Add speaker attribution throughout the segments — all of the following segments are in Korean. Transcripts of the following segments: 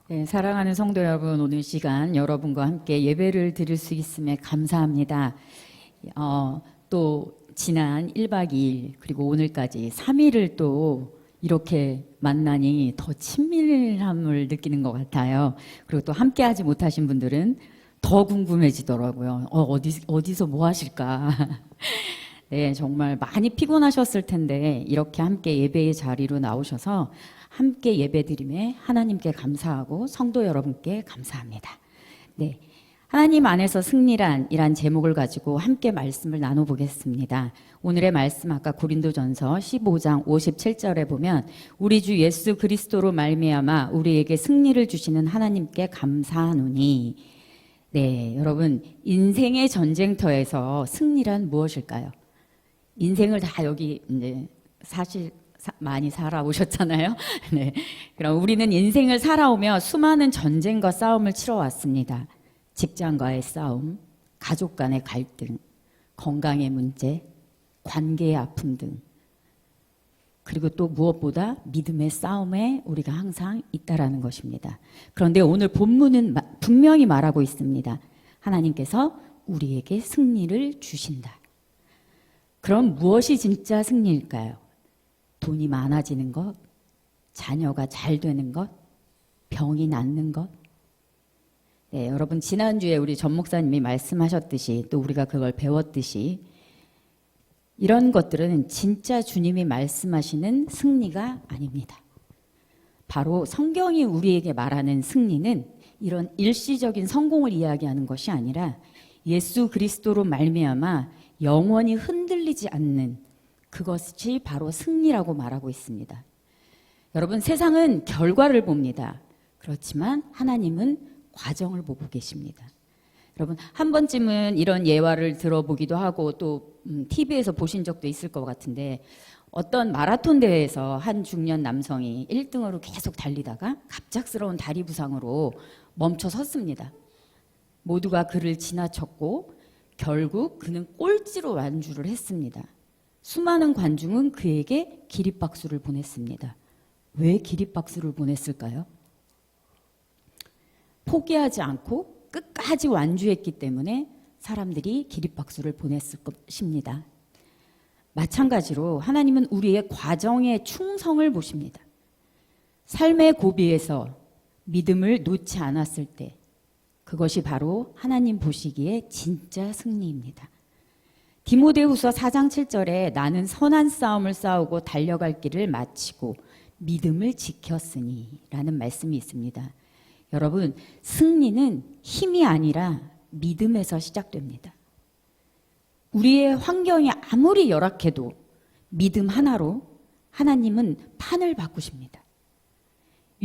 Speaker 1: 네, 사랑하는 성도 여러분, 오늘 시간 여러분과 함께 예배를 드릴 수 있음에 감사합니다. 또 지난 1박 2일 그리고 오늘까지 3일을 또 이렇게 만나니 더 친밀함을 느끼는 것 같아요. 그리고 또 함께 하지 못하신 분들은 더 궁금해지더라고요. 어디서 뭐 하실까? 네, 정말 많이 피곤하셨을 텐데 이렇게 함께 예배의 자리로 나오셔서 함께 예배드림에 하나님께 감사하고 성도 여러분께 감사합니다. 네, 하나님 안에서 승리란이란 제목을 가지고 함께 말씀을 나눠보겠습니다. 오늘의 말씀 아까 고린도전서 15장 57절에 보면 우리 주 예수 그리스도로 말미암아 우리에게 승리를 주시는 하나님께 감사하노니. 네, 여러분 인생의 전쟁터에서 승리란 무엇일까요? 인생을 다 여기 이제 사실 많이 살아오셨잖아요. 네. 그럼 우리는 인생을 살아오며 수많은 전쟁과 싸움을 치러왔습니다. 직장과의 싸움, 가족 간의 갈등, 건강의 문제, 관계의 아픔 등. 그리고 또 무엇보다 믿음의 싸움에 우리가 항상 있다라는 것입니다. 그런데 오늘 본문은 분명히 말하고 있습니다. 하나님께서 우리에게 승리를 주신다. 그럼 무엇이 진짜 승리일까요? 돈이 많아지는 것, 자녀가 잘 되는 것, 병이 낫는 것. 네, 여러분 지난주에 우리 전 목사님이 말씀하셨듯이 또 우리가 그걸 배웠듯이 이런 것들은 진짜 주님이 말씀하시는 승리가 아닙니다. 바로 성경이 우리에게 말하는 승리는 이런 일시적인 성공을 이야기하는 것이 아니라 예수 그리스도로 말미암아 영원히 흔들리지 않는 그것이 바로 승리라고 말하고 있습니다. 여러분 세상은 결과를 봅니다. 그렇지만 하나님은 과정을 보고 계십니다. 여러분 한 번쯤은 이런 예화를 들어보기도 하고 또 TV에서 보신 적도 있을 것 같은데 어떤 마라톤 대회에서 한 중년 남성이 1등으로 계속 달리다가 갑작스러운 다리 부상으로 멈춰 섰습니다. 모두가 그를 지나쳤고 결국 그는 꼴찌로 완주를 했습니다. 수많은 관중은 그에게 기립박수를 보냈습니다. 왜 기립박수를 보냈을까요? 포기하지 않고 끝까지 완주했기 때문에 사람들이 기립박수를 보냈을 것입니다. 마찬가지로 하나님은 우리의 과정의 충성을 보십니다. 삶의 고비에서 믿음을 놓지 않았을 때 그것이 바로 하나님 보시기에 진짜 승리입니다. 디모데후서 4장 7절에 나는 선한 싸움을 싸우고 달려갈 길을 마치고 믿음을 지켰으니 라는 말씀이 있습니다. 여러분 승리는 힘이 아니라 믿음에서 시작됩니다. 우리의 환경이 아무리 열악해도 믿음 하나로 하나님은 판을 바꾸십니다.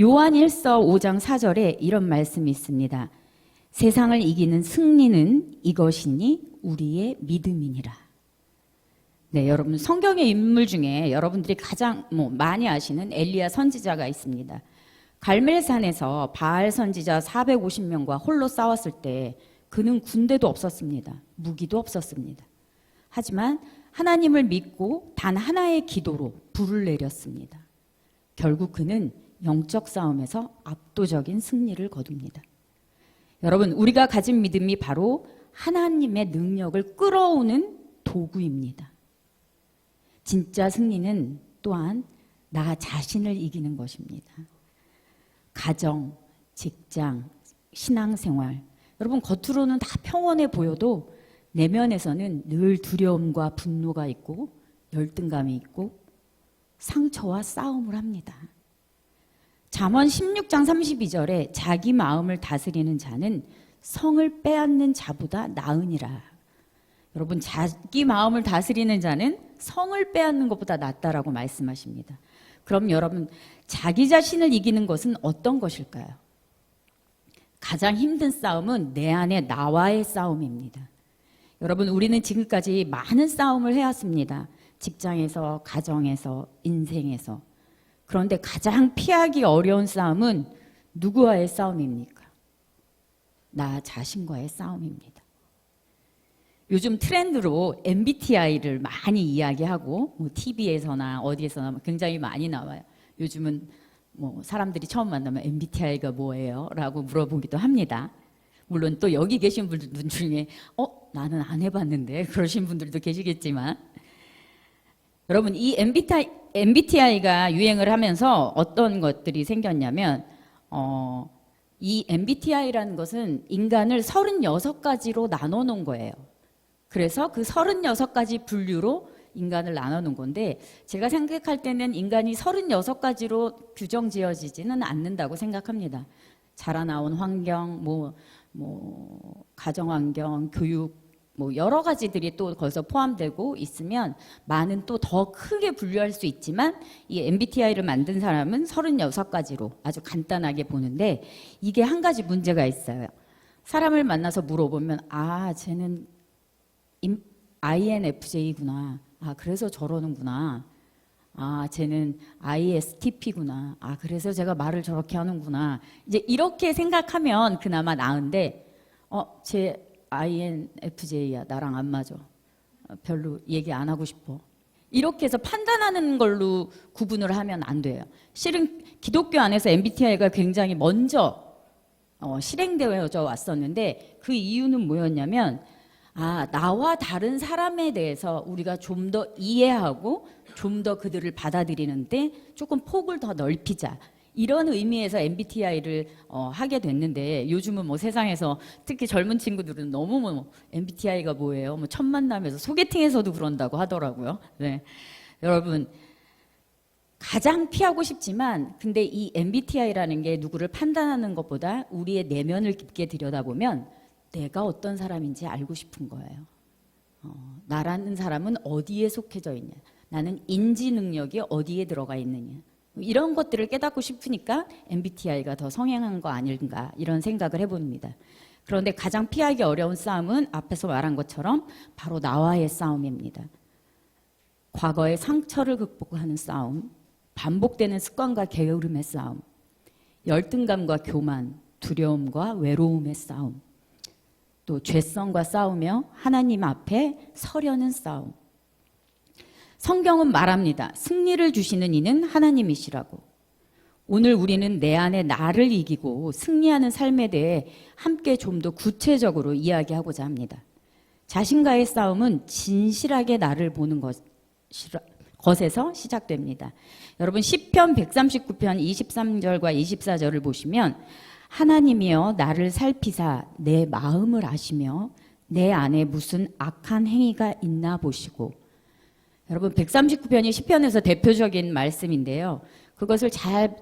Speaker 1: 요한 1서 5장 4절에 이런 말씀이 있습니다. 세상을 이기는 승리는 이것이니 우리의 믿음이니라. 네, 여러분 성경의 인물 중에 여러분들이 가장 많이 아시는 엘리야 선지자가 있습니다. 갈멜산에서 바알 선지자 450명과 홀로 싸웠을 때 그는 군대도 없었습니다. 무기도 없었습니다. 하지만 하나님을 믿고 단 하나의 기도로 불을 내렸습니다. 결국 그는 영적 싸움에서 압도적인 승리를 거둡니다. 여러분 우리가 가진 믿음이 바로 하나님의 능력을 끌어오는 도구입니다. 진짜 승리는 또한 나 자신을 이기는 것입니다. 가정, 직장, 신앙생활 여러분 겉으로는 다 평온해 보여도 내면에서는 늘 두려움과 분노가 있고 열등감이 있고 상처와 싸움을 합니다. 잠언 16장 32절에 자기 마음을 다스리는 자는 성을 빼앗는 자보다 나으니라. 여러분 자기 마음을 다스리는 자는 성을 빼앗는 것보다 낫다라고 말씀하십니다. 그럼 여러분 자기 자신을 이기는 것은 어떤 것일까요? 가장 힘든 싸움은 내 안에 나와의 싸움입니다. 여러분 우리는 지금까지 많은 싸움을 해왔습니다. 직장에서, 가정에서, 인생에서. 그런데 가장 피하기 어려운 싸움은 누구와의 싸움입니까? 나 자신과의 싸움입니다. 요즘 트렌드로 MBTI를 많이 이야기하고 TV에서나 어디에서나 굉장히 많이 나와요. 요즘은 뭐 사람들이 처음 만나면 MBTI가 뭐예요? 라고 물어보기도 합니다. 물론 또 여기 계신 분들 중에 나는 안 해봤는데 그러신 분들도 계시겠지만, 여러분 이 MBTI가 유행을 하면서 어떤 것들이 생겼냐면 이 MBTI라는 것은 인간을 36가지로 나눠 놓은 거예요. 그래서 그 36가지 분류로 인간을 나눠 놓은 건데, 제가 생각할 때는 인간이 36가지로 규정 지어지지는 않는다고 생각합니다. 자라나온 환경, 가정 환경, 교육, 여러 가지들이 또 거기서 포함되고 있으면 많은 또 더 크게 분류할 수 있지만, 이 MBTI를 만든 사람은 36가지로 아주 간단하게 보는데, 이게 한 가지 문제가 있어요. 사람을 만나서 물어보면 쟤는 INFJ구나. 그래서 저러는구나. 쟤는 ISTP구나. 그래서 제가 말을 저렇게 하는구나. 이제 이렇게 생각하면 그나마 나은데, 제 INFJ야. 나랑 안 맞아. 별로 얘기 안 하고 싶어. 이렇게 해서 판단하는 걸로 구분을 하면 안 돼요. 실은 기독교 안에서 MBTI가 굉장히 먼저 실행되어져 왔었는데, 그 이유는 뭐였냐면, 나와 다른 사람에 대해서 우리가 좀 더 이해하고 좀 더 그들을 받아들이는데 조금 폭을 더 넓히자, 이런 의미에서 MBTI를 하게 됐는데, 요즘은 세상에서 특히 젊은 친구들은 너무 MBTI가 뭐예요? 첫 만남에서 소개팅에서도 그런다고 하더라고요. 네. 여러분, 가장 피하고 싶지만, 근데 이 MBTI라는 게 누구를 판단하는 것보다 우리의 내면을 깊게 들여다보면 내가 어떤 사람인지 알고 싶은 거예요. 나라는 사람은 어디에 속해져 있냐, 나는 인지 능력이 어디에 들어가 있느냐, 이런 것들을 깨닫고 싶으니까 MBTI가 더 성행한 거 아닌가, 이런 생각을 해봅니다. 그런데 가장 피하기 어려운 싸움은 앞에서 말한 것처럼 바로 나와의 싸움입니다. 과거의 상처를 극복하는 싸움, 반복되는 습관과 게으름의 싸움, 열등감과 교만, 두려움과 외로움의 싸움, 또 죄성과 싸우며 하나님 앞에 서려는 싸움. 성경은 말합니다. 승리를 주시는 이는 하나님이시라고. 오늘 우리는 내 안에 나를 이기고 승리하는 삶에 대해 함께 좀 더 구체적으로 이야기하고자 합니다. 자신과의 싸움은 진실하게 나를 보는 것에서 시작됩니다. 여러분, 시편 139편 23절과 24절을 보시면, 하나님이여 나를 살피사 내 마음을 아시며 내 안에 무슨 악한 행위가 있나 보시고. 여러분, 139편이 시편에서 대표적인 말씀인데요. 그것을 잘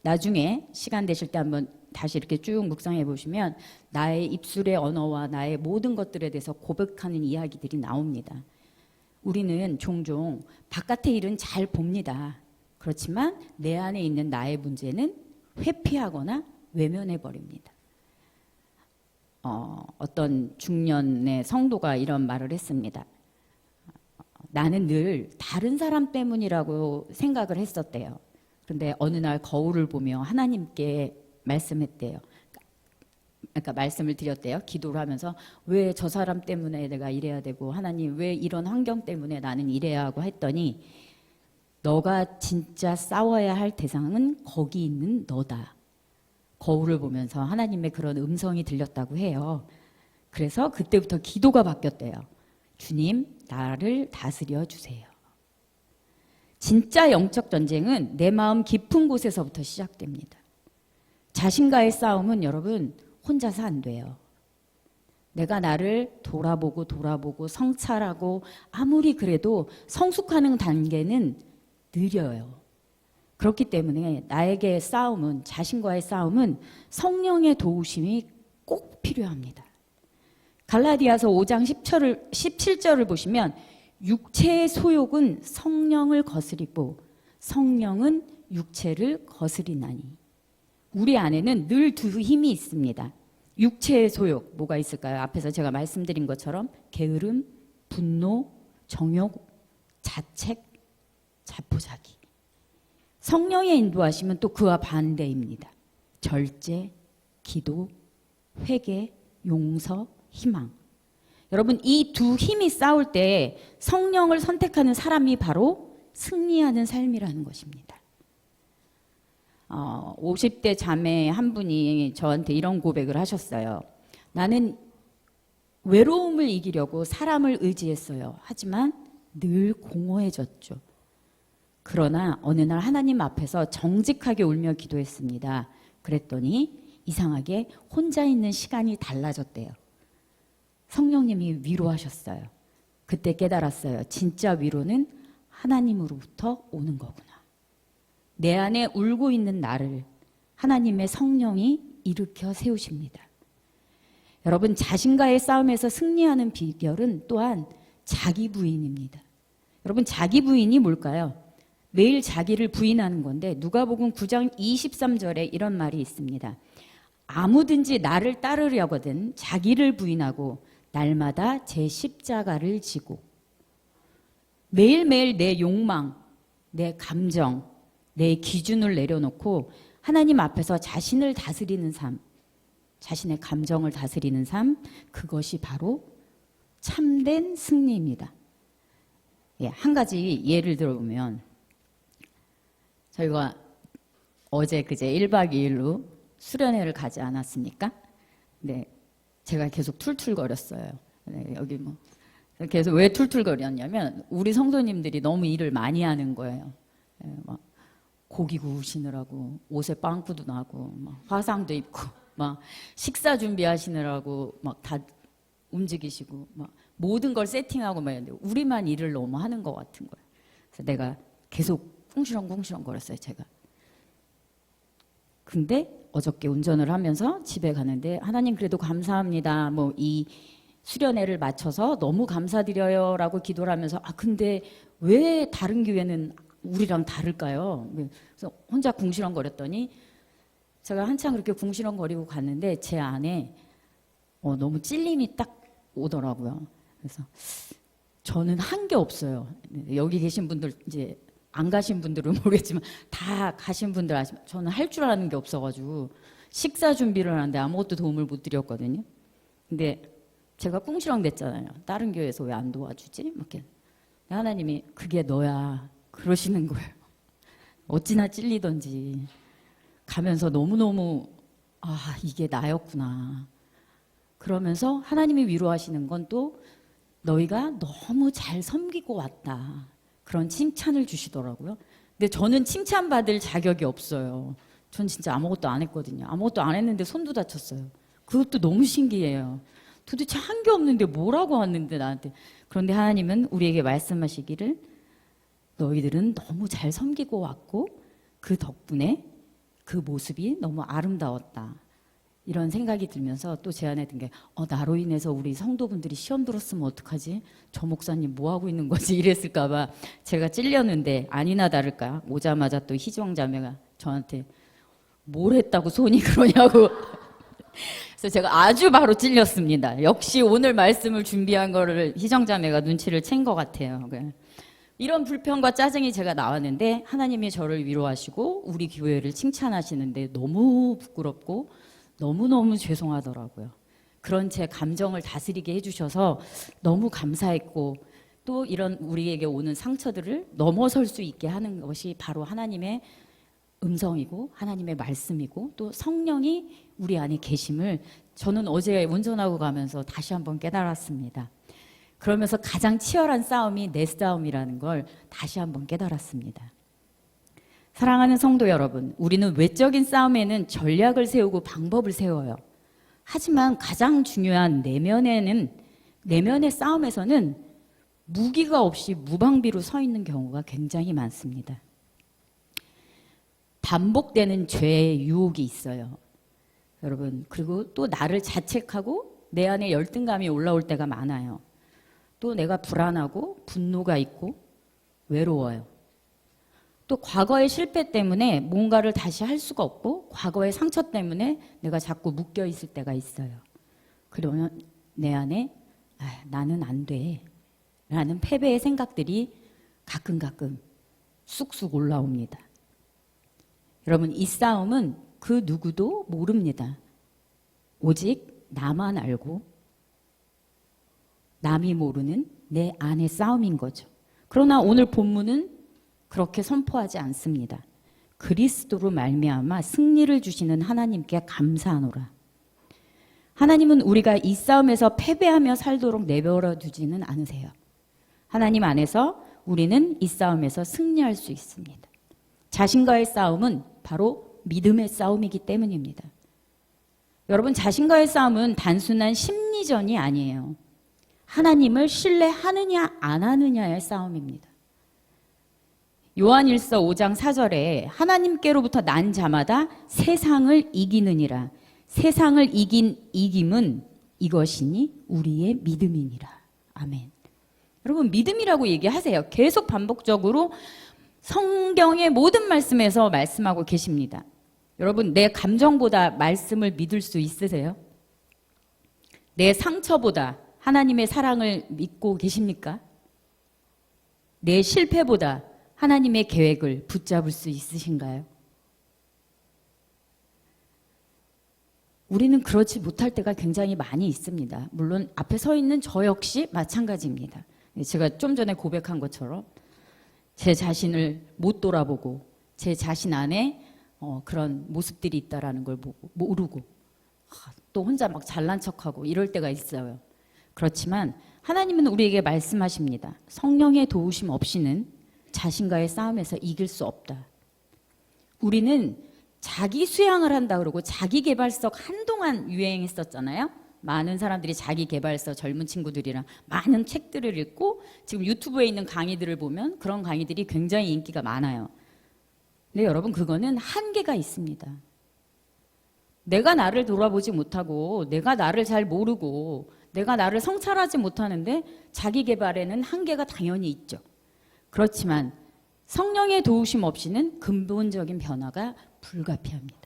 Speaker 1: 나중에 시간 되실 때 한번 다시 이렇게 쭉 묵상해 보시면 나의 입술의 언어와 나의 모든 것들에 대해서 고백하는 이야기들이 나옵니다. 우리는 종종 바깥의 일은 잘 봅니다. 그렇지만 내 안에 있는 나의 문제는 회피하거나 외면해 버립니다. 어떤 중년의 성도가 이런 말을 했습니다. 나는 늘 다른 사람 때문이라고 생각을 했었대요. 그런데 어느 날 거울을 보며 하나님께 말씀했대요. 그러니까 말씀을 드렸대요. 기도를 하면서 왜 저 사람 때문에 내가 이래야 되고, 하나님 왜 이런 환경 때문에 나는 이래야 하고 했더니, 너가 진짜 싸워야 할 대상은 거기 있는 너다. 거울을 보면서 하나님의 그런 음성이 들렸다고 해요. 그래서 그때부터 기도가 바뀌었대요. 주님, 나를 다스려 주세요. 진짜 영적 전쟁은 내 마음 깊은 곳에서부터 시작됩니다. 자신과의 싸움은 여러분 혼자서 안 돼요. 내가 나를 돌아보고 성찰하고 아무리 그래도 성숙하는 단계는 느려요. 그렇기 때문에 나에게의 싸움은, 자신과의 싸움은 성령의 도우심이 꼭 필요합니다. 갈라디아서 5장 17절을 보시면 육체의 소욕은 성령을 거스리고 성령은 육체를 거스리나니. 우리 안에는 늘 두 힘이 있습니다. 육체의 소욕, 뭐가 있을까요? 앞에서 제가 말씀드린 것처럼 게으름, 분노, 정욕, 자책, 자포자기. 성령의 인도하심은 또 그와 반대입니다. 절제, 기도, 회개, 용서, 희망. 여러분, 이 두 힘이 싸울 때 성령을 선택하는 사람이 바로 승리하는 삶이라는 것입니다. 50대 자매 한 분이 저한테 이런 고백을 하셨어요. 나는 외로움을 이기려고 사람을 의지했어요. 하지만 늘 공허해졌죠. 그러나 어느 날 하나님 앞에서 정직하게 울며 기도했습니다. 그랬더니 이상하게 혼자 있는 시간이 달라졌대요. 성령님이 위로하셨어요. 그때 깨달았어요. 진짜 위로는 하나님으로부터 오는 거구나. 내 안에 울고 있는 나를 하나님의 성령이 일으켜 세우십니다. 여러분, 자신과의 싸움에서 승리하는 비결은 또한 자기 부인입니다. 여러분, 자기 부인이 뭘까요? 매일 자기를 부인하는 건데 누가복음 9장 23절에 이런 말이 있습니다. 아무든지 나를 따르려거든 자기를 부인하고 날마다 제 십자가를 지고. 매일매일 내 욕망, 내 감정, 내 기준을 내려놓고 하나님 앞에서 자신을 다스리는 삶, 자신의 감정을 다스리는 삶, 그것이 바로 참된 승리입니다. 예, 한 가지 예를 들어보면 저희가 어제 그제 1박 2일로 수련회를 가지 않았습니까? 네, 제가 계속 툴툴거렸어요. 네, 여기 뭐 계속 왜 툴툴거렸냐면 우리 성도님들이 너무 일을 많이 하는 거예요. 네, 막 고기 구우시느라고 옷에 빵꾸도 나고 막 화상도 입고 막 식사 준비하시느라고 막 다 움직이시고 막 모든 걸 세팅하고 막 했는데 우리만 일을 너무 하는 것 같은 거예요. 그래서 내가 계속 궁시렁궁시렁 거렸어요, 제가. 근데 어저께 운전을 하면서 집에 가는데 하나님 그래도 감사합니다. 뭐 이 수련회를 마쳐서 너무 감사드려요 라고 기도를 하면서 근데 왜 다른 교회는 우리랑 다를까요? 그래서 혼자 궁시렁거렸더니 제가 한참 그렇게 궁시렁거리고 갔는데 제 안에 너무 찔림이 딱 오더라고요. 그래서 저는 한 게 없어요. 여기 계신 분들 이제 안 가신 분들은 모르겠지만 다 가신 분들 아시면 저는 할 줄 아는 게 없어가지고 식사 준비를 하는데 아무것도 도움을 못 드렸거든요. 근데 제가 꿍시렁 됐잖아요. 다른 교회에서 왜 안 도와주지? 이렇게 하나님이 그게 너야 그러시는 거예요. 어찌나 찔리던지 가면서 너무너무 이게 나였구나. 그러면서 하나님이 위로하시는 건 또 너희가 너무 잘 섬기고 왔다. 그런 칭찬을 주시더라고요. 근데 저는 칭찬받을 자격이 없어요. 전 진짜 아무것도 안 했거든요. 아무것도 안 했는데 손도 다쳤어요. 그것도 너무 신기해요. 도대체 한 게 없는데 뭐라고 왔는데 나한테. 그런데 하나님은 우리에게 말씀하시기를 너희들은 너무 잘 섬기고 왔고 그 덕분에 그 모습이 너무 아름다웠다. 이런 생각이 들면서 또 제 안에 든 게 나로 인해서 우리 성도분들이 시험 들었으면 어떡하지? 저 목사님 뭐 하고 있는 거지? 이랬을까 봐 제가 찔렸는데 아니나 다를까 오자마자 또 희정 자매가 저한테 뭘 했다고 손이 그러냐고 그래서 제가 아주 바로 찔렸습니다. 역시 오늘 말씀을 준비한 거를 희정 자매가 눈치를 챈 것 같아요. 이런 불평과 짜증이 제가 나왔는데 하나님이 저를 위로하시고 우리 교회를 칭찬하시는데 너무 부끄럽고 너무너무 죄송하더라고요. 그런 제 감정을 다스리게 해주셔서 너무 감사했고 또 이런 우리에게 오는 상처들을 넘어설 수 있게 하는 것이 바로 하나님의 음성이고 하나님의 말씀이고 또 성령이 우리 안에 계심을 저는 어제 운전하고 가면서 다시 한번 깨달았습니다. 그러면서 가장 치열한 싸움이 내 싸움이라는 걸 다시 한번 깨달았습니다. 사랑하는 성도 여러분, 우리는 외적인 싸움에는 전략을 세우고 방법을 세워요. 하지만 가장 중요한 내면의 싸움에서는 무기가 없이 무방비로 서 있는 경우가 굉장히 많습니다. 반복되는 죄의 유혹이 있어요. 여러분, 그리고 또 나를 자책하고 내 안에 열등감이 올라올 때가 많아요. 또 내가 불안하고 분노가 있고 외로워요. 또 과거의 실패 때문에 뭔가를 다시 할 수가 없고 과거의 상처 때문에 내가 자꾸 묶여 있을 때가 있어요. 그러면 내 안에 나는 안 돼 라는 패배의 생각들이 가끔 쑥쑥 올라옵니다. 여러분, 이 싸움은 그 누구도 모릅니다. 오직 나만 알고 남이 모르는 내 안의 싸움인 거죠. 그러나 오늘 본문은 그렇게 선포하지 않습니다. 그리스도로 말미암아 승리를 주시는 하나님께 감사하노라. 하나님은 우리가 이 싸움에서 패배하며 살도록 내버려 두지는 않으세요. 하나님 안에서 우리는 이 싸움에서 승리할 수 있습니다. 자신과의 싸움은 바로 믿음의 싸움이기 때문입니다. 여러분, 자신과의 싸움은 단순한 심리전이 아니에요. 하나님을 신뢰하느냐 안 하느냐의 싸움입니다. 요한일서 5장 4절에 하나님께로부터 난 자마다 세상을 이기느니라. 세상을 이긴 이김은 이것이니 우리의 믿음이니라. 아멘. 여러분, 믿음이라고 얘기하세요. 계속 반복적으로 성경의 모든 말씀에서 말씀하고 계십니다. 여러분, 내 감정보다 말씀을 믿을 수 있으세요? 내 상처보다 하나님의 사랑을 믿고 계십니까? 내 실패보다 하나님의 계획을 붙잡을 수 있으신가요? 우리는 그렇지 못할 때가 굉장히 많이 있습니다. 물론 앞에 서 있는 저 역시 마찬가지입니다. 제가 좀 전에 고백한 것처럼 제 자신을 못 돌아보고 제 자신 안에 그런 모습들이 있다라는 걸 모르고 또 혼자 막 잘난 척하고 이럴 때가 있어요. 그렇지만 하나님은 우리에게 말씀하십니다. 성령의 도우심 없이는 자신과의 싸움에서 이길 수 없다. 우리는 자기 수양을 한다 그러고 자기 개발석 한동안 유행했었잖아요. 많은 사람들이 자기 개발서 젊은 친구들이랑 많은 책들을 읽고 지금 유튜브에 있는 강의들을 보면 그런 강의들이 굉장히 인기가 많아요. 근데 여러분, 그거는 한계가 있습니다. 내가 나를 돌아보지 못하고 내가 나를 잘 모르고 내가 나를 성찰하지 못하는데 자기 개발에는 한계가 당연히 있죠. 그렇지만 성령의 도우심 없이는 근본적인 변화가 불가피합니다.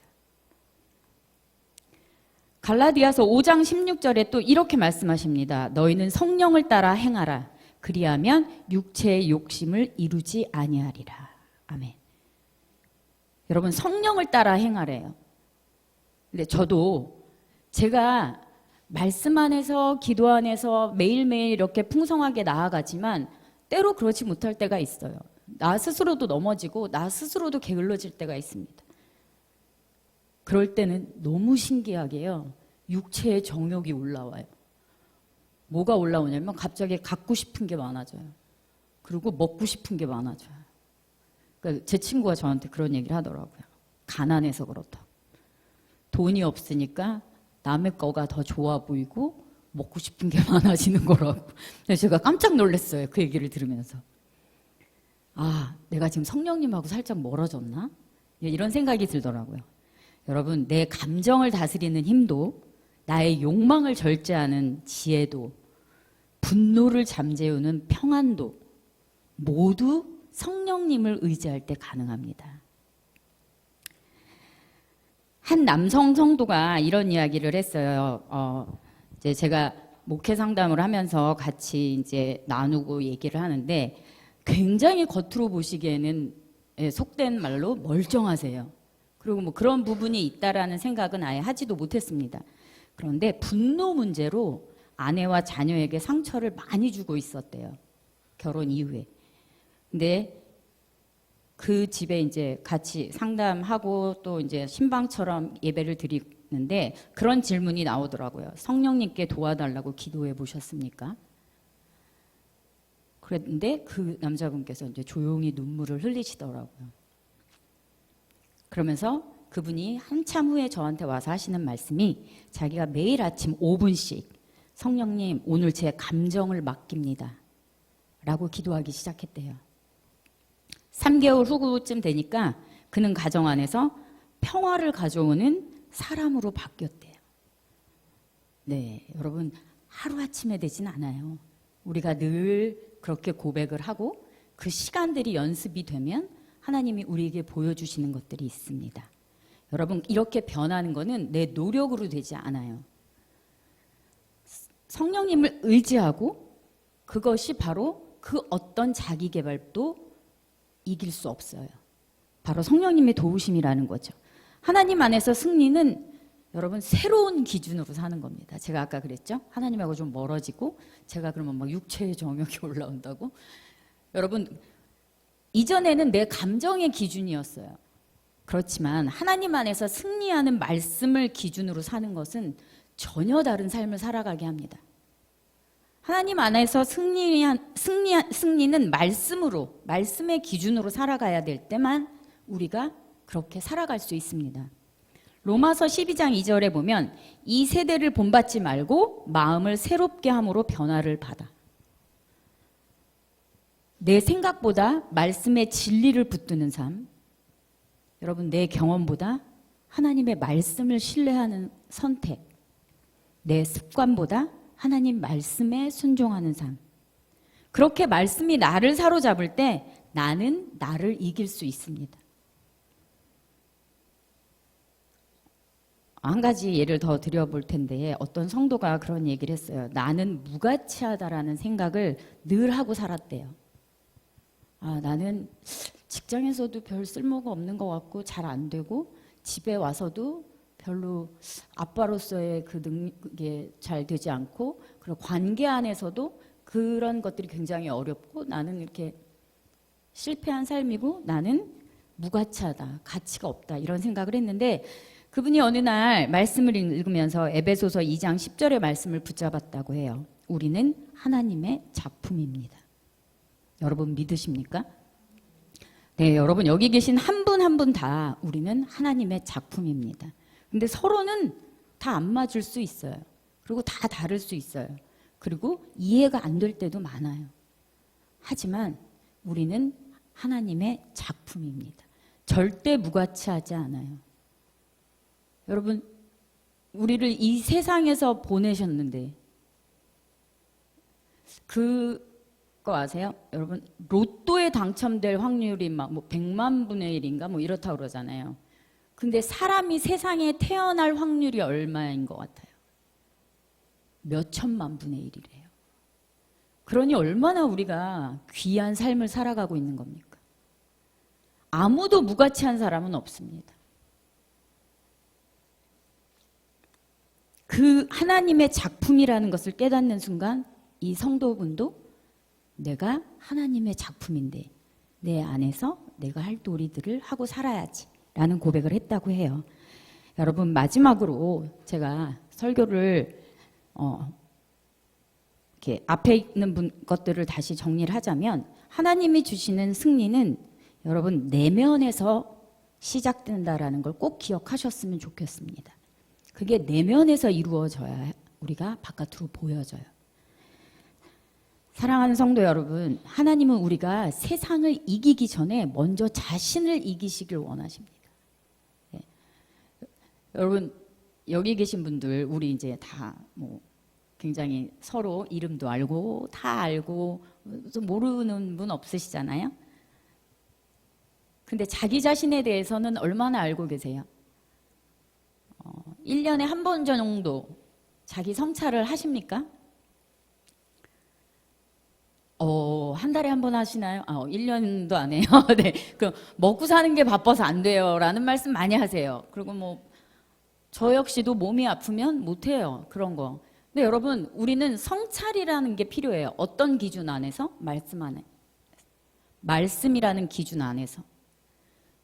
Speaker 1: 갈라디아서 5장 16절에 또 이렇게 말씀하십니다. 너희는 성령을 따라 행하라. 그리하면 육체의 욕심을 이루지 아니하리라. 아멘. 여러분, 성령을 따라 행하래요. 근데 저도 제가 말씀 안에서 기도 안에서 매일매일 이렇게 풍성하게 나아가지만 때로 그렇지 못할 때가 있어요. 나 스스로도 넘어지고 나 스스로도 게을러질 때가 있습니다. 그럴 때는 너무 신기하게요. 육체의 정욕이 올라와요. 뭐가 올라오냐면 갑자기 갖고 싶은 게 많아져요. 그리고 먹고 싶은 게 많아져요. 그러니까 제 친구가 저한테 그런 얘기를 하더라고요. 가난해서 그렇다. 돈이 없으니까 남의 거가 더 좋아 보이고 먹고 싶은 게 많아지는 거라고. 그래서 제가 깜짝 놀랐어요. 그 얘기를 들으면서. 아, 내가 지금 성령님하고 살짝 멀어졌나? 이런 생각이 들더라고요. 여러분, 내 감정을 다스리는 힘도, 나의 욕망을 절제하는 지혜도, 분노를 잠재우는 평안도 모두 성령님을 의지할 때 가능합니다. 한 남성 성도가 이런 이야기를 했어요. 이제 제가 목회 상담을 하면서 같이 이제 나누고 얘기를 하는데 굉장히 겉으로 보시기에는 속된 말로 멀쩡하세요. 그리고 뭐 그런 부분이 있다라는 생각은 아예 하지도 못했습니다. 그런데 분노 문제로 아내와 자녀에게 상처를 많이 주고 있었대요. 결혼 이후에. 근데 그 집에 이제 같이 상담하고 또 이제 신방처럼 예배를 드리는데 그런 질문이 나오더라고요. 성령님께 도와달라고 기도해 보셨습니까? 그랬는데 그 남자분께서 이제 조용히 눈물을 흘리시더라고요. 그러면서 그분이 한참 후에 저한테 와서 하시는 말씀이 자기가 매일 아침 5분씩 성령님 오늘 제 감정을 맡깁니다 라고 기도하기 시작했대요. 3개월 후쯤 되니까 그는 가정 안에서 평화를 가져오는 사람으로 바뀌었대요. 네, 여러분, 하루아침에 되진 않아요. 우리가 늘 그렇게 고백을 하고 그 시간들이 연습이 되면 하나님이 우리에게 보여주시는 것들이 있습니다. 여러분, 이렇게 변하는 것은 내 노력으로 되지 않아요. 성령님을 의지하고 그것이 바로 그 어떤 자기 개발도 이길 수 없어요. 바로 성령님의 도우심이라는 거죠. 하나님 안에서 승리는 여러분 새로운 기준으로 사는 겁니다. 제가 아까 그랬죠? 하나님하고 좀 멀어지고 제가 그러면 막 육체의 정욕이 올라온다고. 여러분, 이전에는 내 감정의 기준이었어요. 그렇지만 하나님 안에서 승리하는 말씀을 기준으로 사는 것은 전혀 다른 삶을 살아가게 합니다. 하나님 안에서 승리는 말씀으로, 말씀의 기준으로 살아가야 될 때만 우리가 그렇게 살아갈 수 있습니다. 로마서 12장 2절에 보면 이 세대를 본받지 말고 마음을 새롭게 함으로 변화를 받아. 내 생각보다 말씀의 진리를 붙드는 삶, 여러분 내 경험보다 하나님의 말씀을 신뢰하는 선택, 내 습관보다 하나님 말씀에 순종하는 삶. 그렇게 말씀이 나를 사로잡을 때 나는 나를 이길 수 있습니다. 한 가지 예를 더 드려볼 텐데 어떤 성도가 그런 얘기를 했어요. 나는 무가치하다라는 생각을 늘 하고 살았대요. 나는 직장에서도 별 쓸모가 없는 것 같고 잘 안 되고 집에 와서도 별로 아빠로서의 그 능력이 잘 되지 않고 그리고 관계 안에서도 그런 것들이 굉장히 어렵고 나는 이렇게 실패한 삶이고 나는 무가치하다, 가치가 없다 이런 생각을 했는데 그분이 어느 날 말씀을 읽으면서 에베소서 2장 10절의 말씀을 붙잡았다고 해요. 우리는 하나님의 작품입니다. 여러분 믿으십니까? 네, 여러분 여기 계신 한 분 한 분 다 우리는 하나님의 작품입니다. 근데 서로는 다 안 맞을 수 있어요. 그리고 다 다를 수 있어요. 그리고 이해가 안 될 때도 많아요. 하지만 우리는 하나님의 작품입니다. 절대 무가치하지 않아요. 여러분, 우리를 이 세상에서 보내셨는데 그거 아세요? 여러분, 로또에 당첨될 확률이 막 100만 분의 1인가 뭐 이렇다고 그러잖아요. 근데 사람이 세상에 태어날 확률이 얼마인 것 같아요? 몇 천만 분의 1이래요. 그러니 얼마나 우리가 귀한 삶을 살아가고 있는 겁니까? 아무도 무가치한 사람은 없습니다. 그 하나님의 작품이라는 것을 깨닫는 순간 이 성도분도 내가 하나님의 작품인데 내 안에서 내가 할 도리들을 하고 살아야지 라는 고백을 했다고 해요. 여러분 마지막으로 제가 설교를 이렇게 앞에 있는 것들을 다시 정리를 하자면 하나님이 주시는 승리는 여러분 내면에서 시작된다라는 걸 꼭 기억하셨으면 좋겠습니다. 그게 내면에서 이루어져야 우리가 바깥으로 보여져요. 사랑하는 성도 여러분, 하나님은 우리가 세상을 이기기 전에 먼저 자신을 이기시길 원하십니다. 네. 여러분 여기 계신 분들 우리 이제 다 뭐 굉장히 서로 이름도 알고 다 알고 모르는 분 없으시잖아요. 근데 자기 자신에 대해서는 얼마나 알고 계세요? 1년에 한 번 정도 자기 성찰을 하십니까? 한 달에 한 번 하시나요? 1년도 안 해요. 네. 그럼 먹고 사는 게 바빠서 안 돼요. 라는 말씀 많이 하세요. 그리고 저 역시도 몸이 아프면 못 해요. 그런 거. 근데 여러분, 우리는 성찰이라는 게 필요해요. 어떤 기준 안에서? 말씀 안에. 말씀이라는 기준 안에서.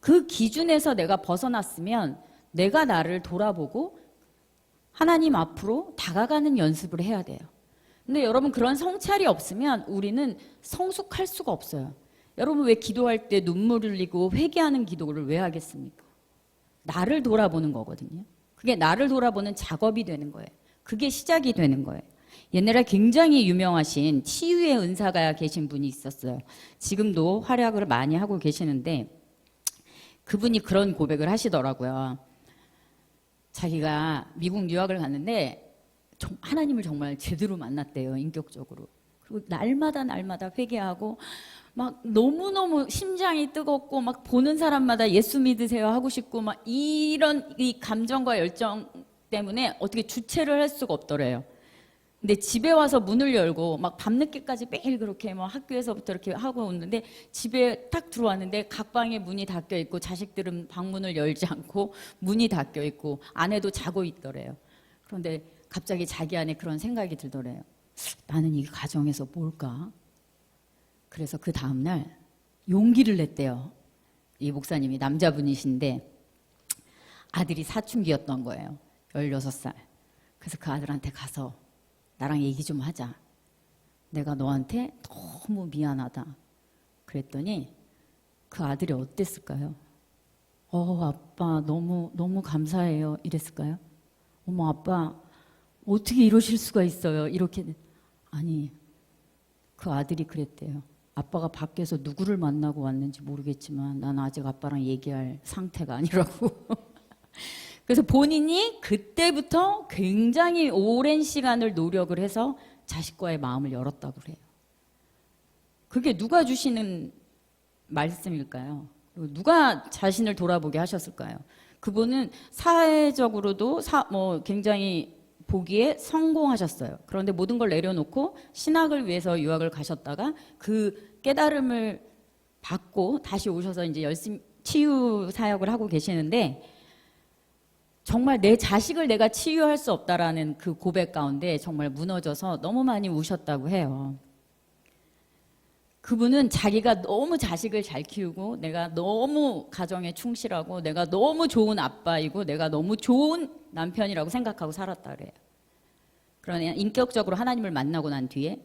Speaker 1: 그 기준에서 내가 벗어났으면 내가 나를 돌아보고 하나님 앞으로 다가가는 연습을 해야 돼요. 근데 여러분 그런 성찰이 없으면 우리는 성숙할 수가 없어요. 여러분 왜 기도할 때 눈물 흘리고 회개하는 기도를 왜 하겠습니까? 나를 돌아보는 거거든요. 그게 나를 돌아보는 작업이 되는 거예요. 그게 시작이 되는 거예요. 옛날에 굉장히 유명하신 치유의 은사가 계신 분이 있었어요. 지금도 활약을 많이 하고 계시는데 그분이 그런 고백을 하시더라고요. 자기가 미국 유학을 갔는데 하나님을 정말 제대로 만났대요. 인격적으로. 그리고 날마다 회개하고 막 너무너무 심장이 뜨겁고 막 보는 사람마다 예수 믿으세요 하고 싶고 막 이런 이 감정과 열정 때문에 어떻게 주체를 할 수가 없더래요. 근데 집에 와서 문을 열고 막 밤늦게까지 매일 그렇게 막 학교에서부터 이렇게 하고 오는데 집에 딱 들어왔는데 각 방에 문이 닫혀 있고 자식들은 방문을 열지 않고 문이 닫혀 있고 아내도 자고 있더래요. 그런데 갑자기 자기 안에 그런 생각이 들더래요. 나는 이 가정에서 뭘까? 그래서 그 다음날 용기를 냈대요. 이 목사님이 남자분이신데 아들이 사춘기였던 거예요. 16살. 그래서 그 아들한테 가서 나랑 얘기 좀 하자. 내가 너한테 너무 미안하다. 그랬더니 그 아들이 어땠을까요? 아빠 너무 감사해요. 이랬을까요? 어머 아빠 어떻게 이러실 수가 있어요. 이렇게. 아니 그 아들이 그랬대요. 아빠가 밖에서 누구를 만나고 왔는지 모르겠지만 난 아직 아빠랑 얘기할 상태가 아니라고. 그래서 본인이 그때부터 굉장히 오랜 시간을 노력을 해서 자식과의 마음을 열었다고 그래요. 그게 누가 주시는 말씀일까요? 누가 자신을 돌아보게 하셨을까요? 그분은 사회적으로도 굉장히 보기에 성공하셨어요. 그런데 모든 걸 내려놓고 신학을 위해서 유학을 가셨다가 그 깨달음을 받고 다시 오셔서 이제 열심히 치유 사역을 하고 계시는데, 정말 내 자식을 내가 치유할 수 없다라는 그 고백 가운데 정말 무너져서 너무 많이 우셨다고 해요. 그분은 자기가 너무 자식을 잘 키우고 내가 너무 가정에 충실하고 내가 너무 좋은 아빠이고 내가 너무 좋은 남편이라고 생각하고 살았다 그래요. 그러나 인격적으로 하나님을 만나고 난 뒤에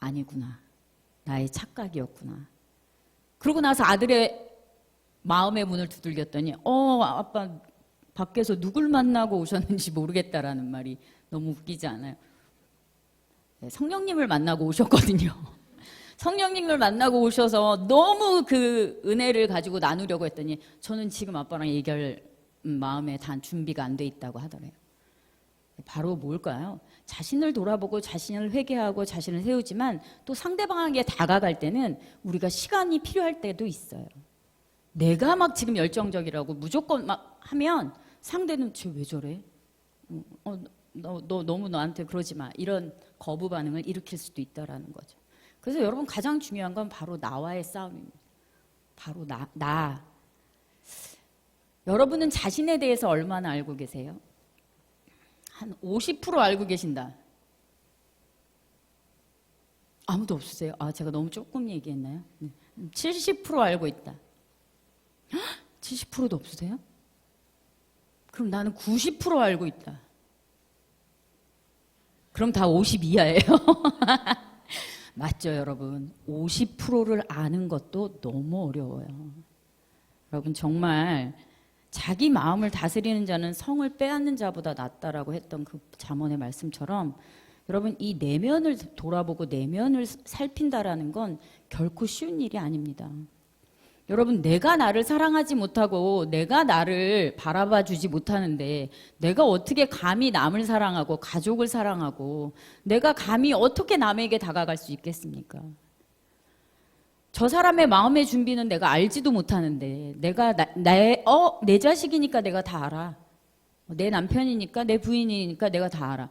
Speaker 1: 아니구나. 나의 착각이었구나. 그러고 나서 아들의 마음의 문을 두들겼더니 아빠 밖에서 누굴 만나고 오셨는지 모르겠다라는 말이 너무 웃기지 않아요? 네, 성령님을 만나고 오셨거든요. 성령님을 만나고 오셔서 너무 그 은혜를 가지고 나누려고 했더니 저는 지금 아빠랑 얘기할 마음에 단 준비가 안 돼 있다고 하더래요. 바로 뭘까요? 자신을 돌아보고 자신을 회개하고 자신을 세우지만 또 상대방에게 다가갈 때는 우리가 시간이 필요할 때도 있어요. 내가 막 지금 열정적이라고 무조건 막 하면 상대는 쟤 왜 저래? 너 너무 나한테 그러지 마. 이런 거부 반응을 일으킬 수도 있다라는 거죠. 그래서 여러분 가장 중요한 건 바로 나와의 싸움입니다. 바로 나. 여러분은 자신에 대해서 얼마나 알고 계세요? 한 50% 알고 계신다. 아무도 없으세요? 제가 너무 조금 얘기했나요? 70% 알고 있다. 70%도 없으세요? 그럼 나는 90% 알고 있다. 그럼 다 50 이하예요. 맞죠, 여러분? 50%를 아는 것도 너무 어려워요. 여러분 정말 자기 마음을 다스리는 자는 성을 빼앗는 자보다 낫다라고 했던 그 잠언의 말씀처럼 여러분 이 내면을 돌아보고 내면을 살핀다라는 건 결코 쉬운 일이 아닙니다. 여러분 내가 나를 사랑하지 못하고 내가 나를 바라봐 주지 못하는데 내가 어떻게 감히 남을 사랑하고 가족을 사랑하고 내가 감히 어떻게 남에게 다가갈 수 있겠습니까? 저 사람의 마음의 준비는 내가 알지도 못하는데 내가 내 자식이니까 내가 다 알아. 내 남편이니까 내 부인이니까 내가 다 알아.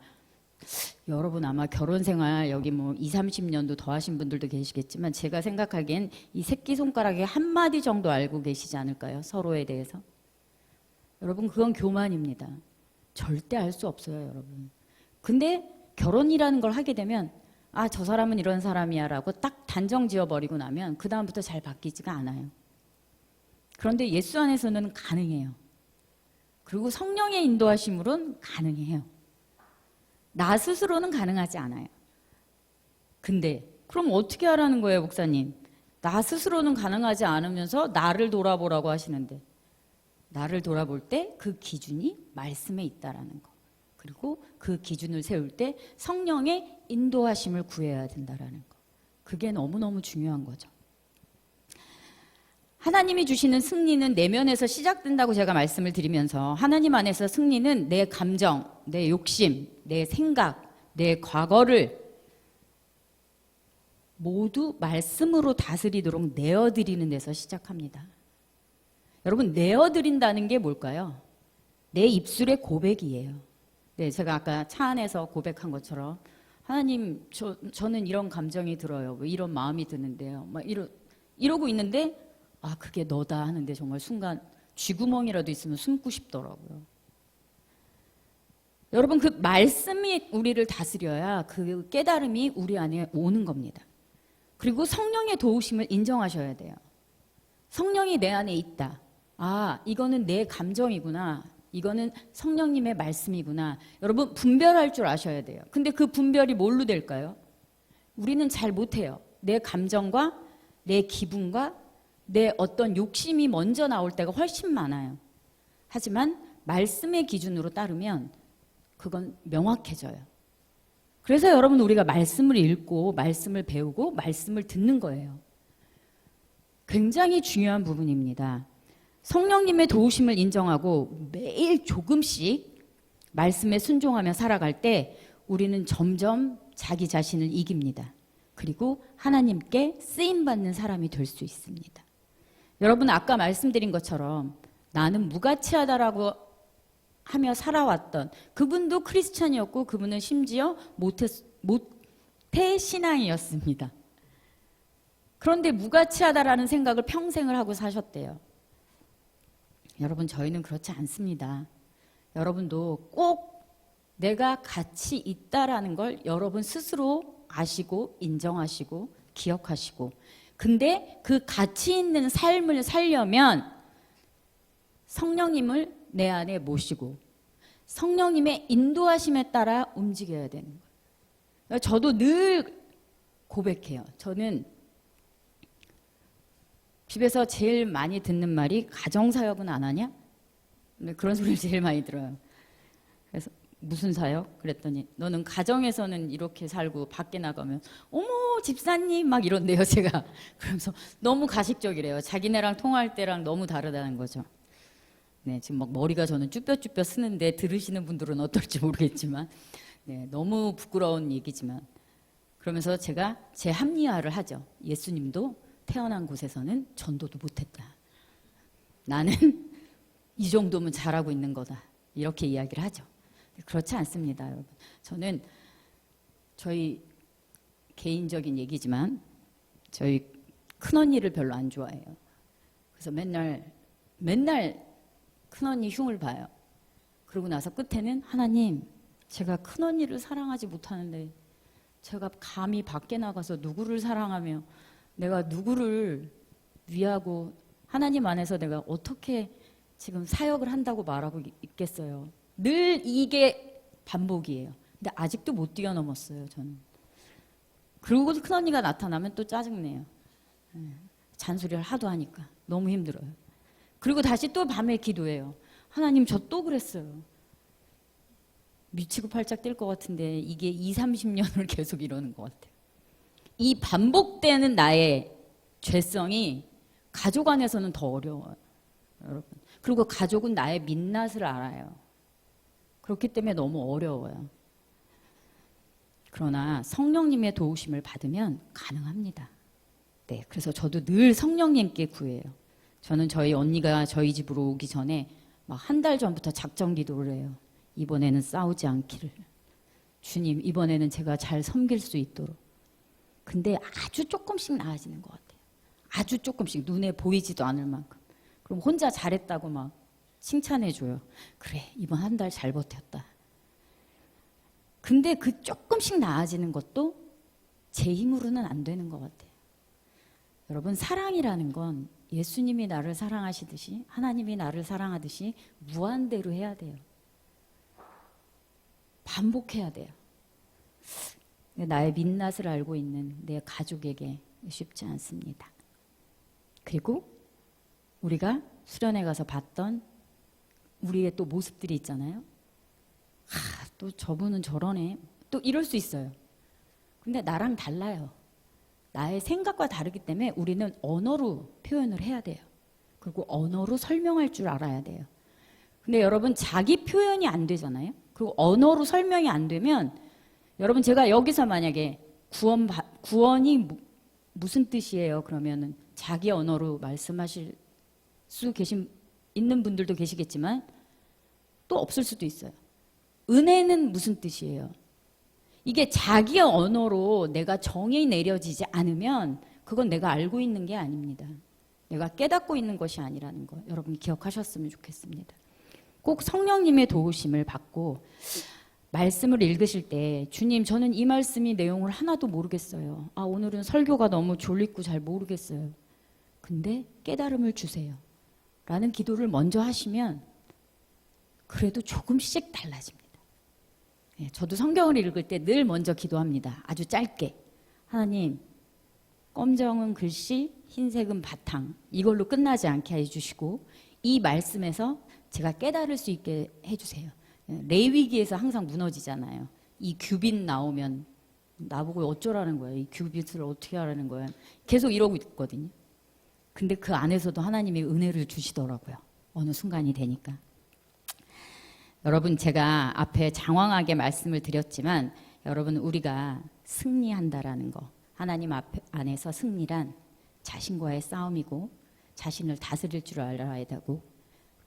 Speaker 1: 여러분 아마 결혼 생활 여기 20, 30년도 더 하신 분들도 계시겠지만 제가 생각하기엔 이 새끼손가락에 한마디 정도 알고 계시지 않을까요? 서로에 대해서. 여러분 그건 교만입니다. 절대 알 수 없어요, 여러분. 근데 결혼이라는 걸 하게 되면 저 사람은 이런 사람이야 라고 딱 단정 지어버리고 나면 그 다음부터 잘 바뀌지가 않아요. 그런데 예수 안에서는 가능해요. 그리고 성령의 인도하심으로는 가능해요. 나 스스로는 가능하지 않아요. 근데 그럼 어떻게 하라는 거예요, 목사님? 나 스스로는 가능하지 않으면서 나를 돌아보라고 하시는데 나를 돌아볼 때 그 기준이 말씀에 있다라는 거. 그리고 그 기준을 세울 때 성령의 인도하심을 구해야 된다라는 거. 그게 너무너무 중요한 거죠. 하나님이 주시는 승리는 내면에서 시작된다고 제가 말씀을 드리면서 하나님 안에서 승리는 내 감정, 내 욕심, 내 생각, 내 과거를 모두 말씀으로 다스리도록 내어드리는 데서 시작합니다. 여러분 내어드린다는 게 뭘까요? 내 입술의 고백이에요. 네, 제가 아까 차 안에서 고백한 것처럼 하나님 저는 이런 감정이 들어요. 이런 마음이 드는데요. 막 이러고 있는데 그게 너다 하는데 정말 순간 쥐구멍이라도 있으면 숨고 싶더라고요. 여러분 그 말씀이 우리를 다스려야 그 깨달음이 우리 안에 오는 겁니다. 그리고 성령의 도우심을 인정하셔야 돼요. 성령이 내 안에 있다. 아, 이거는 내 감정이구나. 이거는 성령님의 말씀이구나. 여러분, 분별할 줄 아셔야 돼요. 근데 그 분별이 뭘로 될까요? 우리는 잘 못해요. 내 감정과 내 기분과 내 어떤 욕심이 먼저 나올 때가 훨씬 많아요. 하지만 말씀의 기준으로 따르면 그건 명확해져요. 그래서 여러분, 우리가 말씀을 읽고 말씀을 배우고 말씀을 듣는 거예요. 굉장히 중요한 부분입니다. 성령님의 도우심을 인정하고 매일 조금씩 말씀에 순종하며 살아갈 때 우리는 점점 자기 자신을 이깁니다. 그리고 하나님께 쓰임받는 사람이 될 수 있습니다. 여러분, 아까 말씀드린 것처럼 나는 무가치하다라고 하며 살아왔던 그분도 크리스찬이었고 그분은 심지어 모태 신앙이었습니다. 그런데 무가치하다라는 생각을 평생을 하고 사셨대요. 여러분, 저희는 그렇지 않습니다. 여러분도 꼭 내가 가치 있다라는 걸 여러분 스스로 아시고 인정하시고 기억하시고, 근데 그 가치 있는 삶을 살려면 성령님을 내 안에 모시고 성령님의 인도하심에 따라 움직여야 되는 거예요. 저도 늘 고백해요. 저는 집에서 제일 많이 듣는 말이 가정사역은 안 하냐? 그런 소리를 제일 많이 들어요. 그래서 무슨 사역? 그랬더니 너는 가정에서는 이렇게 살고 밖에 나가면 어머 집사님 막 이런데요 제가. 그러면서 너무 가식적이래요. 자기네랑 통화할 때랑 너무 다르다는 거죠. 네, 지금 막 머리가 저는 쭈뼛쭈뼛 쓰는데 들으시는 분들은 어떨지 모르겠지만 네, 너무 부끄러운 얘기지만 그러면서 제가 재합리화를 하죠. 예수님도 태어난 곳에서는 전도도 못했다. 나는 이 정도면 잘하고 있는 거다. 이렇게 이야기를 하죠. 그렇지 않습니다, 여러분. 저는 저희 개인적인 얘기지만 저희 큰언니를 별로 안 좋아해요. 그래서 맨날 큰언니 흉을 봐요. 그러고 나서 끝에는 하나님, 제가 큰언니를 사랑하지 못하는데 제가 감히 밖에 나가서 누구를 사랑하며 내가 누구를 위하고 하나님 안에서 내가 어떻게 지금 사역을 한다고 말하고 있겠어요. 늘 이게 반복이에요. 근데 아직도 못 뛰어넘었어요, 저는. 그리고 큰언니가 나타나면 또 짜증내요. 잔소리를 하도 하니까 너무 힘들어요. 그리고 다시 또 밤에 기도해요. 하나님, 저 또 그랬어요. 미치고 팔짝 뛸 것 같은데 이게 20-30년을 계속 이러는 것 같아요. 이 반복되는 나의 죄성이 가족 안에서는 더 어려워요, 여러분. 그리고 가족은 나의 민낯을 알아요. 그렇기 때문에 너무 어려워요. 그러나 성령님의 도우심을 받으면 가능합니다. 네, 그래서 저도 늘 성령님께 구해요. 저는 저희 언니가 저희 집으로 오기 전에 막 한 달 전부터 작정 기도를 해요. 이번에는 싸우지 않기를. 주님, 이번에는 제가 잘 섬길 수 있도록. 근데 아주 조금씩 나아지는 것 같아요. 아주 조금씩, 눈에 보이지도 않을 만큼. 그럼 혼자 잘했다고 막 칭찬해줘요. 그래, 이번 한 달 잘 버텼다. 근데 그 조금씩 나아지는 것도 제 힘으로는 안 되는 것 같아요. 여러분, 사랑이라는 건 예수님이 나를 사랑하시듯이 하나님이 나를 사랑하듯이 무한대로 해야 돼요. 반복해야 돼요. 나의 민낯을 알고 있는 내 가족에게 쉽지 않습니다. 그리고 우리가 수련회 가서 봤던 우리의 또 모습들이 있잖아요. 또 저분은 저러네. 또 이럴 수 있어요. 근데 나랑 달라요. 나의 생각과 다르기 때문에 우리는 언어로 표현을 해야 돼요. 그리고 언어로 설명할 줄 알아야 돼요. 근데 여러분, 자기 표현이 안 되잖아요. 그리고 언어로 설명이 안 되면 여러분, 제가 여기서 만약에 구원이 무슨 뜻이에요? 그러면은 자기 언어로 말씀하실 수 있는 분들도 계시겠지만 또 없을 수도 있어요. 은혜는 무슨 뜻이에요? 이게 자기 언어로 내가 정의 내려지지 않으면 그건 내가 알고 있는 게 아닙니다. 내가 깨닫고 있는 것이 아니라는 거 여러분 기억하셨으면 좋겠습니다. 꼭 성령님의 도우심을 받고 말씀을 읽으실 때 주님, 저는 이 말씀이 내용을 하나도 모르겠어요. 오늘은 설교가 너무 졸리고 잘 모르겠어요. 근데 깨달음을 주세요. 라는 기도를 먼저 하시면 그래도 조금씩 달라집니다. 예, 저도 성경을 읽을 때 늘 먼저 기도합니다. 아주 짧게. 하나님, 검정은 글씨, 흰색은 바탕. 이걸로 끝나지 않게 해주시고 이 말씀에서 제가 깨달을 수 있게 해주세요. 예, 레위기에서 항상 무너지잖아요. 이 규빗 나오면 나보고 어쩌라는 거야. 이 규빗을 어떻게 하라는 거야. 계속 이러고 있거든요. 근데 그 안에서도 하나님이 은혜를 주시더라고요. 어느 순간이 되니까. 여러분, 제가 앞에 장황하게 말씀을 드렸지만 여러분, 우리가 승리한다라는 거, 하나님 안에서 승리란 자신과의 싸움이고 자신을 다스릴 줄 알아야 되고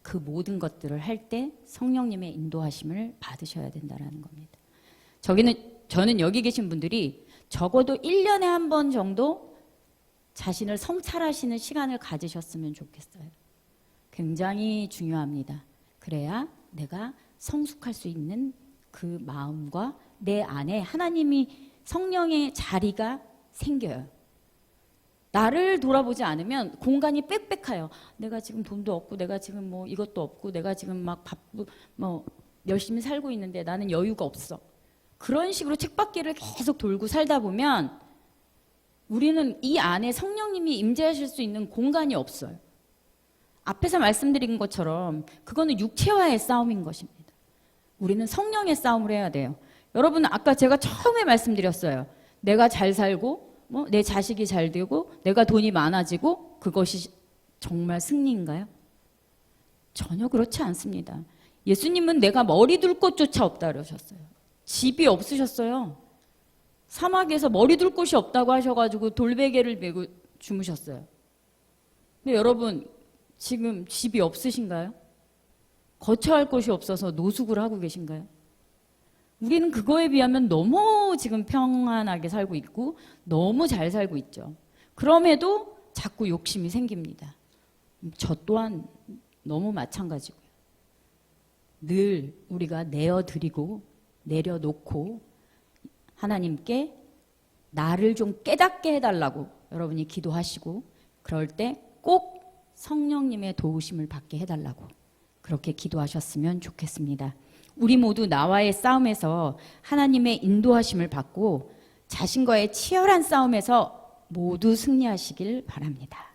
Speaker 1: 그 모든 것들을 할 때 성령님의 인도하심을 받으셔야 된다는 겁니다. 저는 여기 계신 분들이 적어도 1년에 한 번 정도 자신을 성찰하시는 시간을 가지셨으면 좋겠어요. 굉장히 중요합니다. 그래야 내가 성숙할 수 있는 그 마음과 내 안에 하나님이 성령의 자리가 생겨요. 나를 돌아보지 않으면 공간이 빽빽해요. 내가 지금 돈도 없고 내가 지금 뭐 이것도 없고 내가 지금 막 바쁘 뭐 열심히 살고 있는데 나는 여유가 없어. 그런 식으로 쳇바퀴를 계속 돌고 살다 보면 우리는 이 안에 성령님이 임재하실 수 있는 공간이 없어요. 앞에서 말씀드린 것처럼 그거는 육체와의 싸움인 것입니다. 우리는 성령의 싸움을 해야 돼요. 여러분, 아까 제가 처음에 말씀드렸어요. 내가 잘 살고 내 자식이 잘 되고 내가 돈이 많아지고 그것이 정말 승리인가요? 전혀 그렇지 않습니다. 예수님은 내가 머리 둘 곳조차 없다 그러셨어요. 집이 없으셨어요. 사막에서 머리 둘 곳이 없다고 하셔가지고 돌베개를 메고 주무셨어요. 근데 여러분, 지금 집이 없으신가요? 거처할 곳이 없어서 노숙을 하고 계신가요? 우리는 그거에 비하면 너무 지금 평안하게 살고 있고 너무 잘 살고 있죠. 그럼에도 자꾸 욕심이 생깁니다. 저 또한 너무 마찬가지고요. 늘 우리가 내어드리고 내려놓고 하나님께 나를 좀 깨닫게 해달라고 여러분이 기도하시고 그럴 때 꼭 성령님의 도우심을 받게 해달라고 그렇게 기도하셨으면 좋겠습니다. 우리 모두 나와의 싸움에서 하나님의 인도하심을 받고 자신과의 치열한 싸움에서 모두 승리하시길 바랍니다.